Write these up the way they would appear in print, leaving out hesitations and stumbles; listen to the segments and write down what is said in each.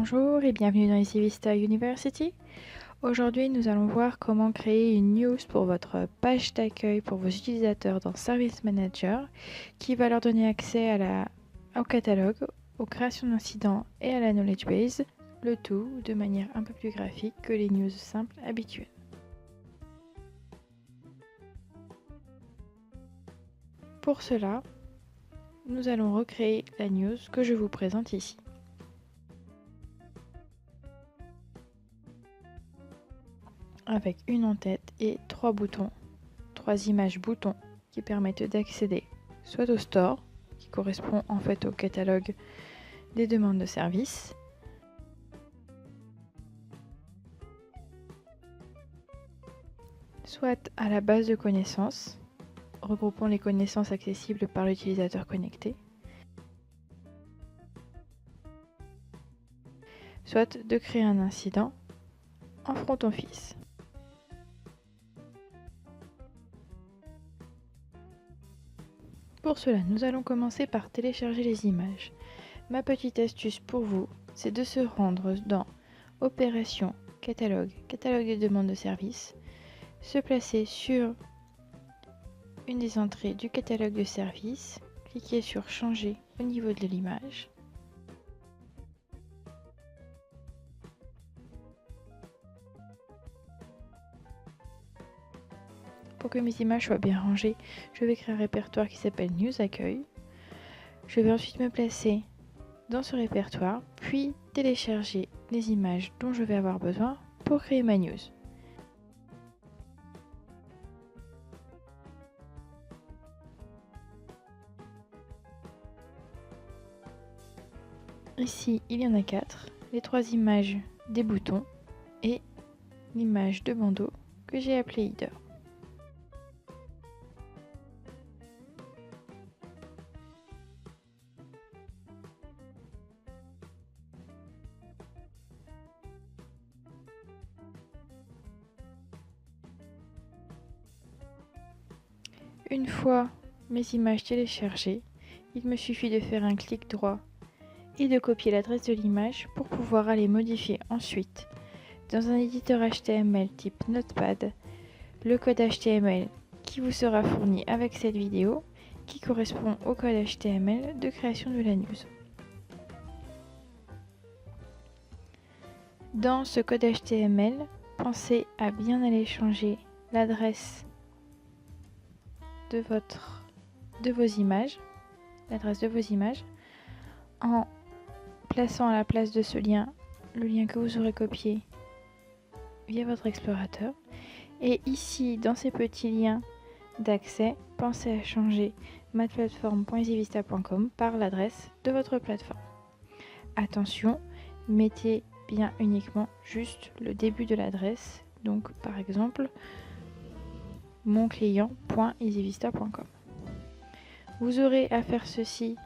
Bonjour et bienvenue dans Easy Vista University. Aujourd'hui, nous allons voir comment créer une news pour votre page d'accueil pour vos utilisateurs dans Service Manager qui va leur donner accès au catalogue, aux créations d'incidents et à la knowledge base, le tout de manière un peu plus graphique que les news simples habituelles. Pour cela, nous allons recréer la news que je vous présente ici. Avec une en-tête et 3 boutons, 3 images boutons qui permettent d'accéder soit au store, qui correspond en fait au catalogue des demandes de service, soit à la base de connaissances, regroupant les connaissances accessibles par l'utilisateur connecté, soit de créer un incident en front office. Pour cela, nous allons commencer par télécharger les images. Ma petite astuce pour vous, c'est de se rendre dans Opération, Catalogue, Catalogue des demandes de service, se placer sur une des entrées du catalogue de service, cliquer sur Changer au niveau de l'image. Pour que mes images soient bien rangées, je vais créer un répertoire qui s'appelle News Accueil. Je vais ensuite me placer dans ce répertoire, puis télécharger les images dont je vais avoir besoin pour créer ma news. Ici, il y en a 4, les 3 images des boutons et l'image de bandeau que j'ai appelée Header. Une fois mes images téléchargées, il me suffit de faire un clic droit et de copier l'adresse de l'image pour pouvoir aller modifier ensuite dans un éditeur HTML type Notepad le code HTML qui vous sera fourni avec cette vidéo qui correspond au code HTML de création de la news. Dans ce code HTML, pensez à bien aller changer l'adresse de vos images, en plaçant à la place de ce lien le lien que vous aurez copié via votre explorateur. Et ici, dans ces petits liens d'accès, pensez à changer matplateforme.easyvista.com par l'adresse de votre plateforme. Attention, mettez bien uniquement juste le début de l'adresse, donc par exemple monclient.easyvista.com. Vous aurez à faire ceci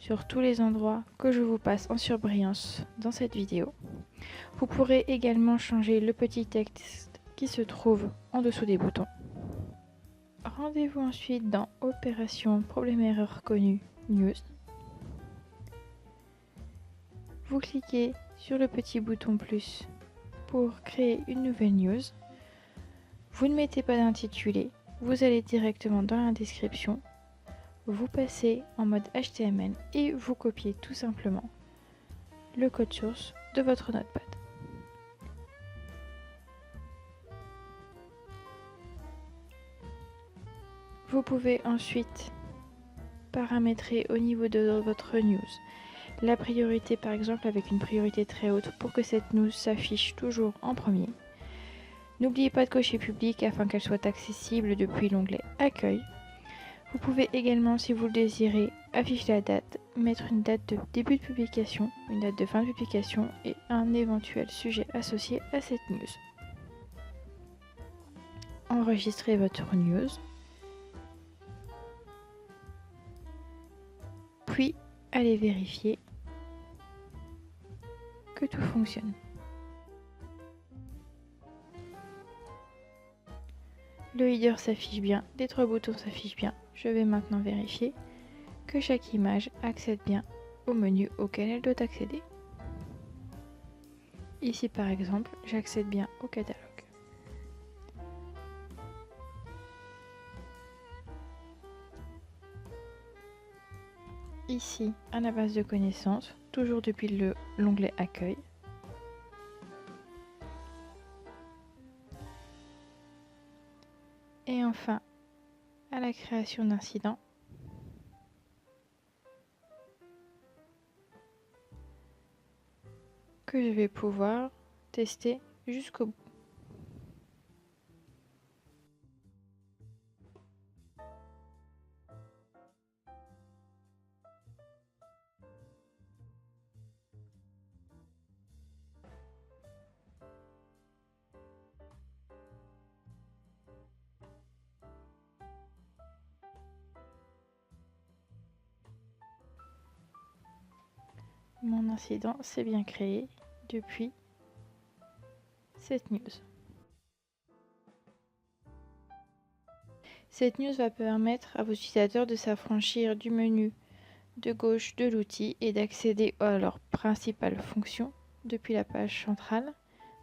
sur tous les endroits que je vous passe en surbrillance dans cette vidéo. Vous pourrez également changer le petit texte qui se trouve en dessous des boutons. Rendez-vous ensuite dans Opération Problème Erreur Connu News. Vous cliquez sur le petit bouton plus pour créer une nouvelle news. Vous ne mettez pas d'intitulé, vous allez directement dans la description, vous passez en mode HTML et vous copiez tout simplement le code source de votre Notepad. Vous pouvez ensuite paramétrer au niveau de votre news la priorité, par exemple avec une priorité très haute pour que cette news s'affiche toujours en premier. N'oubliez pas de cocher public afin qu'elle soit accessible depuis l'onglet Accueil. Vous pouvez également, si vous le désirez, afficher la date, mettre une date de début de publication, une date de fin de publication et un éventuel sujet associé à cette news. Enregistrez votre news. Puis, allez vérifier que tout fonctionne. Le header s'affiche bien, les 3 boutons s'affichent bien. Je vais maintenant vérifier que chaque image accède bien au menu auquel elle doit accéder. Ici par exemple, j'accède bien au catalogue. Ici, à la base de connaissances, toujours depuis l'onglet Accueil. Et enfin, à la création d'incidents. Que je vais pouvoir tester jusqu'au bout. Mon incident s'est bien créé depuis cette news. Cette news va permettre à vos utilisateurs de s'affranchir du menu de gauche de l'outil et d'accéder à leurs principales fonctions depuis la page centrale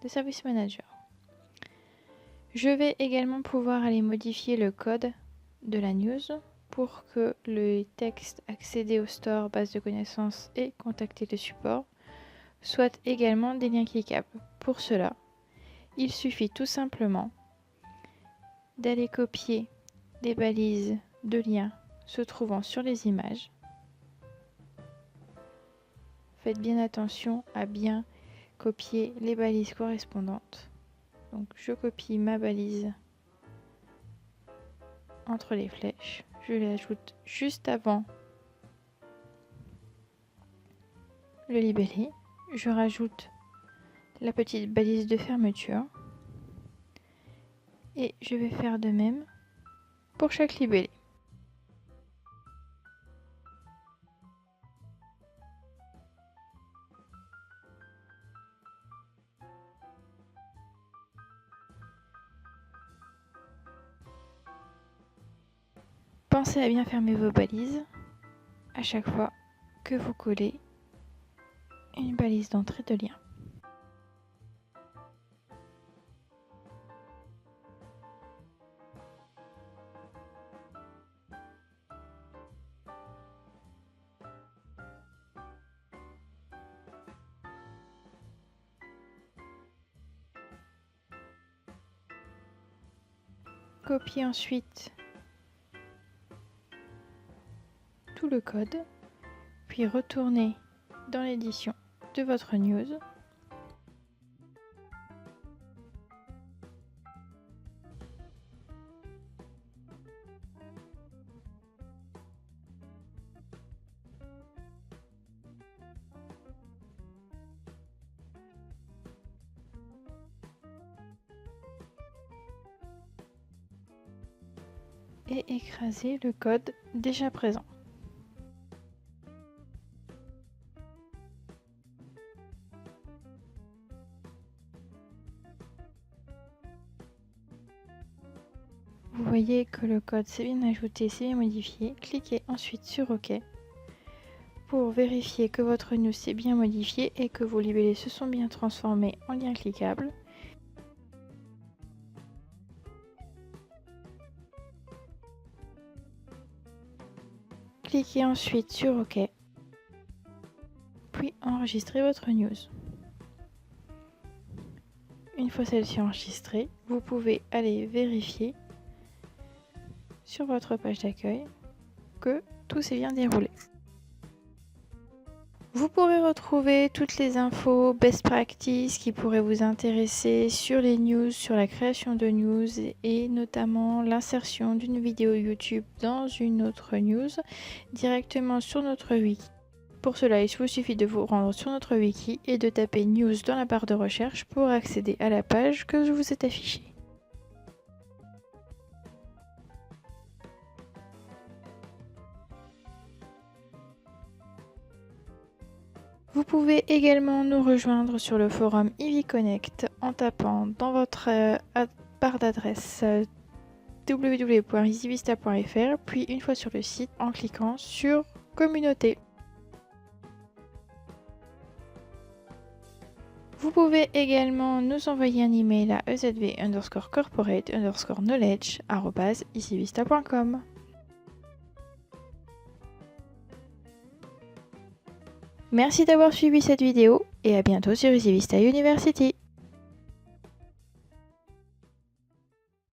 de Service Manager. Je vais également pouvoir aller modifier le code de la news pour que le texte accéder au store, base de connaissances et contacter le support soient également des liens cliquables. Pour cela, il suffit tout simplement d'aller copier les balises de liens se trouvant sur les images. Faites bien attention à bien copier les balises correspondantes. Donc je copie ma balise entre les flèches. Je l'ajoute juste avant le libellé. Je rajoute la petite balise de fermeture. Et je vais faire de même pour chaque libellé. Pensez à bien fermer vos balises à chaque fois que vous collez une balise d'entrée de lien. Copiez ensuite tout le code, puis retournez dans l'édition de votre news. Et écraser le code déjà présent. Vous voyez que le code s'est bien ajouté, s'est bien modifié. Cliquez ensuite sur OK pour vérifier que votre news s'est bien modifié et que vos libellés se sont bien transformés en liens cliquables. Cliquez ensuite sur OK, puis enregistrez votre news. Une fois celle-ci enregistrée, vous pouvez aller vérifier sur votre page d'accueil que tout s'est bien déroulé. Vous pourrez retrouver toutes les infos best practice qui pourraient vous intéresser sur les news, sur la création de news et notamment l'insertion d'une vidéo YouTube dans une autre news directement sur notre wiki. Pour cela, il vous suffit de vous rendre sur notre wiki et de taper news dans la barre de recherche pour accéder à la page que je vous ai affichée. Vous pouvez également nous rejoindre sur le forum Ivy Connect en tapant dans votre barre d'adresse www.easyvista.fr, puis une fois sur le site en cliquant sur Communauté. Vous pouvez également nous envoyer un email à ezv_corporate_knowledge@easyvista.com. Merci d'avoir suivi cette vidéo et à bientôt sur EasyVista University.